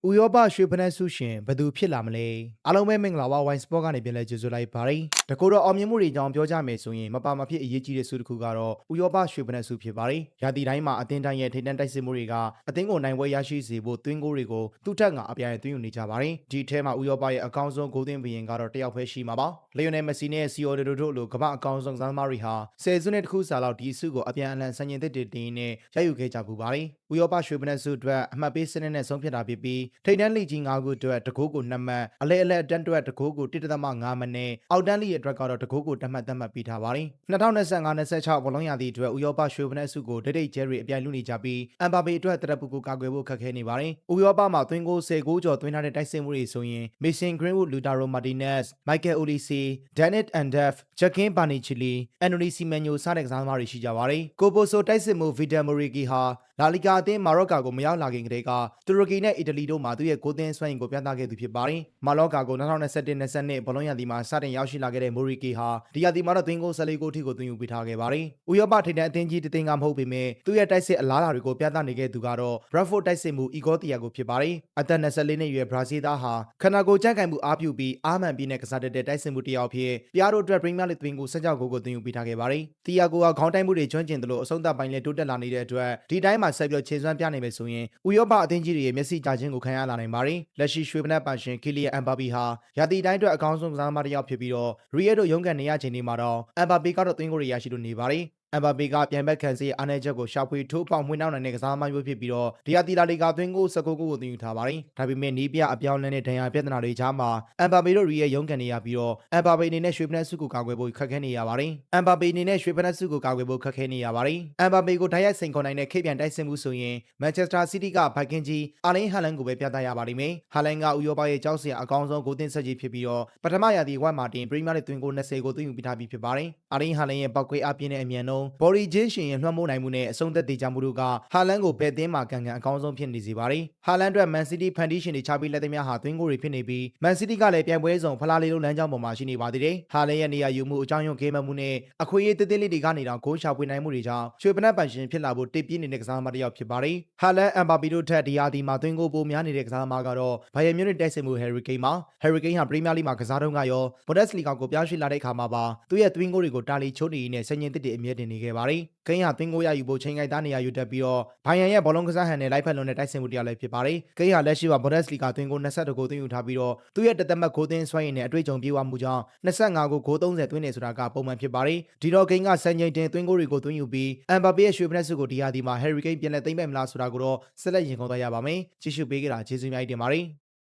ဥရောပရွှေဖနက်ဆုရှင်ဘယ်သူဖြစ်လာမလဲအားလုံးပဲမင်္ဂလာပါ Wine Sport ကနေပြန်လဲကြိုဆိုလိုက်ပါတယ်တကူတော့အောင်မြင်မှုတွေအကြောင်းပြောကြမယ်ဆိုရင်မပါမဖြစ်အရေးကြီးတဲ့ဆုတစ်ခုကတော့ဥရောပရွှေဖနက်ဆုဖြစ်ပါတယ်ရာသီတိုင်းမှာအသင်းတိုင်းရဲ့ထိပ်တန်းတိုက်စစ်မှုတွေကအသင်းကိုနိုင်ပွဲရရှိစေဖို့သွင်းကိုတွေကိုသူ့ထက်ငါအပြိုင်သွင်းယူနေကြပါတယ်ဒီထဲမှာဥရောပရဲ့အကောင်းဆုံးဂိုးသွင်းဘီရင်ကတော့တယောက်ပဲရှိမှာပါလီယိုနယ်မက်ဆီနဲ့စီအိုဒိုတို့လိုကမ္ဘာအကောင်းဆုံးကစားသမားတွေဟာဆယ်စုနှစ်တစ်ခုစာလောက်ဒီဆုကိုအပြန်အလှန်ဆန်ကျင်သစ်တင်နဲ့ရယူခဲ့ကြပူပါတယ်ဥရောပရွှေဖနက်ဆုအတွက်အမှတ်ပေးစနစ်နဲ့ဆုံးဖြတ်တာဖြစ်ပြီးထိပ်တန်းလိကြီး9ခုအတွက်တကူးကို2မှတ်အလဲအတန်းအတွက်တကူးကို1.5မှတ်နဲ့အောက်တန်းလိအတွက်ကတော့တကူးကို1မှတ်သတ်မှတ်ပေးထားပါတယ်2025-26ဘောလုံးရာသီအတွက်ဥရောပရွှေဖနက်ဆုကိုဒိတ်ကျဲတွေအပြိုင်လူနေကြပြီးအမ်ဘာပေအတွက်တရက်ပူကိုကာကွယ်ဖို့ခက်ခဲနေပါတယ်ဥရောပမှာသွင်းကို10ဂိုးကျော်သွင်းထားတဲ့တိုက်စစ်မှုတွေဆိုရင်မေဆင်ဂရင်းဝုဒ်လူတာရိုမာတီနက်စ်မိုက်ကယ်အိုလီစီဒန်နစ်အန်ဒက်ဂျက်ကင်းဘာနီချီလီအန်နိုနီစီမန်ညိုစတဲ့ကစားသမားတွေရှိကြပါတယ်ကိုပိုဆိုတိုက်စစ်မှုဗီတာမိုရီဂီဟာလာလီဂါအသင်းမာရော့ကာကိုမရောက်လာခင်ကတည်းကတူရကီနဲ့အီတလီတို့မှာသူ့ရဲ့ဂိုးသွင်းစွမ်းရည်ကိုပြသခဲ့သူဖြစ်ပါတယ်မာလော့ကာကို2021-22ဘောလုံးရာသီမှာစတင်ရောက်ရှိလာခဲ့တဲ့မိုရီကီဟာဒီရာသီမှာတော့သွင်းဂိုး14ဂိုးထိကိုသွင်းယူပေးထားခဲ့ပါတယ်ဥရောပထိပ်တန်းအသင်းကြီးတစ်သင်းကမဟုတ်ပေမဲ့သူ့ရဲ့တိုက်စစ်အလားအလာတွေကိုပြသနေခဲ့သူကတော့ဘရက်ဖို့တိုက်စစ်မှုအီဂေါတီယာကိုဖြစ်ပါတယ်အသက်24နှစ်အရွယ်ဘရာဇီးသားဟာခန္ဓာကိုယ်ကြံ့ခိုင်မှုအားပြုပြီးအာမှန်ပြီးနဲ့ကစားတတ်တဲ့တိုက်စစ်မှုတစ်ယောက်ဖြစ်ပြားတို့အတွက်ပရီးမီးယားလိဂ်သွင်းဂိုး16ဂိုးကိုသွင်းယူပေးထားခဲ့ပါတယ်တီယာကိုကခေါင်းတိုက်မှုတွေကျွမ်းကျင်တယ်လို့အဆုံးသတ်ပိုင်းလဲတိုးတက်လာနေတဲ့အတွက်ဒီတိုင်းမှာဆက်ပြီးခြေစွမ်းပြနေမယ်ဆိုရင်ဥရောပအသင်းကြီးတွေရဲ့မျက်စိကြာခြင်းကိုခံရလာနိုင်ပါတယ်လက်ရှိရွှေဖနက်ပန်ရှင်ကီလီယန်အမ်ဘာပီဟာရာသီတိုင်းအတွက်အကောင်းဆုံးကစားသမားတစ်ယောက်ဖြစ်ပြီးတော့ရီယယ်တို့ရုန်းကန်နေရချိန်ဒီမှာတော့အမ်ဘာပီကတော့သွင်းဂိုးတွေရရှိလို့နေပါတယ်အမ်ဘာပေကပြန်ဘက်ခံစီအားနည်းချက်ကိုရှာဖွေထိုးပေါက်မှွေးနှောက်နိုင်တဲ့ကစားသမားမျိုးဖြစ်ပြီးတော့ဒီယာတီလာလီကသွင်းကို19ဂိုးကိုသွင်းယူထားပါတယ်။ဒါပေမဲ့နီးပြအပြောင်းလဲတဲ့ဒဏ်ရာပြဿနာတွေကြားမှာအမ်ဘာပေတို့ရီရဲ့ရုန်းကန်နေရပြီးတော့အမ်ဘာပေအနေနဲ့ရွှေဖနက်ဆုကိုကာကွယ်ဖို့ခက်ခဲနေရပါတယ်။အမ်ဘာပေအနေနဲ့ရွှေဖနက်ဆုကိုကာကွယ်ဖို့ခက်ခဲနေရပါတယ်။အမ်ဘာပေကိုတိုက်ရိုက်စိန်ခေါ်နိုင်တဲ့ခိပြန်တိုက်စစ်မှုဆိုရင်မန်ချက်စတာစီးတီးကဘိုက်ကင်ကြီးအာလင်းဟာလန်ကိုပဲပြသရပါလိမ့်မယ်။ဟာလန်ကဥရောပရဲ့ကြောက်စရာအကောင်းဆုံးဂိုးသွင်းဆက်ကြီးဖြစ်ပြီးတော့ပထမရာသီဝက်မှာတင်ပရီးမီးယားလိဂ်သွင်းဂိုး20ကိုသွင်းယူပေးထားပြီးဖြစ်ပါတယ်။အာလင်းဟာလန်ရဲ့ပောက်ကွဲအပြင်းတဲ့အမြန်နှုန်းဘော်ရီဂျင်းရှင်ရဲ့လွှမ်းမိုးနိုင်မှုနဲ့အဆုံးသက်သေးကြမှုတို့ကဟာလန်ကိုဘယ်သင်းမှာကန်ကန်အကောင်းဆုံးဖြစ်နေစေပါတယ်။ဟာလန်အတွက်မန်စီးတီးဖန်တီးရှင်တွေချပြီးလက်သမားဟာသွင်းဂိုးတွေဖြစ်နေပြီးမန်စီးတီးကလည်းပြိုင်ပွဲဆောင်ဖလားလေးလုံးလမ်းကြောင်းပေါ်မှာရှိနေပါသေးတယ်။ဟာလန်ရဲ့နေရာယူမှုအကြောင်းရုံးကေးမမှုနဲ့အခွင့်အရေးသေးသေးလေးတွေကနေတော့ဂိုးရှာဖွေနိုင်မှုတွေကြောင့်ရွှေဖနက်ပန်ရှင်ဖြစ်လာဖို့တိတ်ပြင်းနေတဲ့ကစားသမားတစ်ယောက်ဖြစ်ပါတယ်။ဟာလန်အမ်ဘာပီတို့ထက်ဒီယာဒီမှာသွင်းဂိုးပိုများနေတဲ့ကစားသမားကတော့ဘိုင်ယန်မြူနစ်တိုက်စစ်မှုဟယ်ရီကိန်းပါ။ဟယ်ရီကိန်းဟာပရီးမီးယားလိဂ်မှာကစားတုန်းကရောဘွန်ဒက်စ်လီဂါကိုပြောင်းရွှေ့လာတဲ့အခါမှာပါသူ့ရဲ့သွင်းဂိုးတွေကိုတာလီချိုးနေရင်းနဲ့ဆင်ញင်တစ်တွေအမြဲတင်နေခဲ့ပါတယ်။ကိန်းဟာသွင်းဂိုးရယူဖို့ချိန်ကိုက်သားနေရာယူတက်ပြီးတော့ဘိုင်ယန်ရဲ့ဘောလုံးကစားဟန်နဲ့လိုက်ဖက်လုံးနဲ့တိုက်ဆင်မှုတရားလည်းဖြစ်ပါတယ်။ကိန်းဟာလက်ရှိမှာဘွန်ဒက်စ်လီဂါသွင်းဂိုး22ဂိုးသွင်းယူထားပြီးတော့သူ့ရဲ့တသက်မဲ့ဂိုးသွင်းစွမ်းရည်နဲ့အတွေ့အကြုံပြေးဝမှုကြောင့်25ဂိုး30သွင်းနေဆိုတာကပုံမှန်ဖြစ်ပါတယ်။ဒီတော့ကိန်းကစံချိန်တင်သွင်းဂိုးတွေကိုသွင်းယူပြီးအမ်ဘာပေရဲ့ရွှေဖနက်ဆုကိုဒီယာဒီမှာဟယ်ရီကိန်းပြန်လဲသိမ့်မယ်မလားဆိုတာကိုတော့ဆက်လက်ရင်ခုန်သွားရပါမယ်။ကြည့်ရှုပေးကြတာကျေးဇူးများတင်ပါတယ်။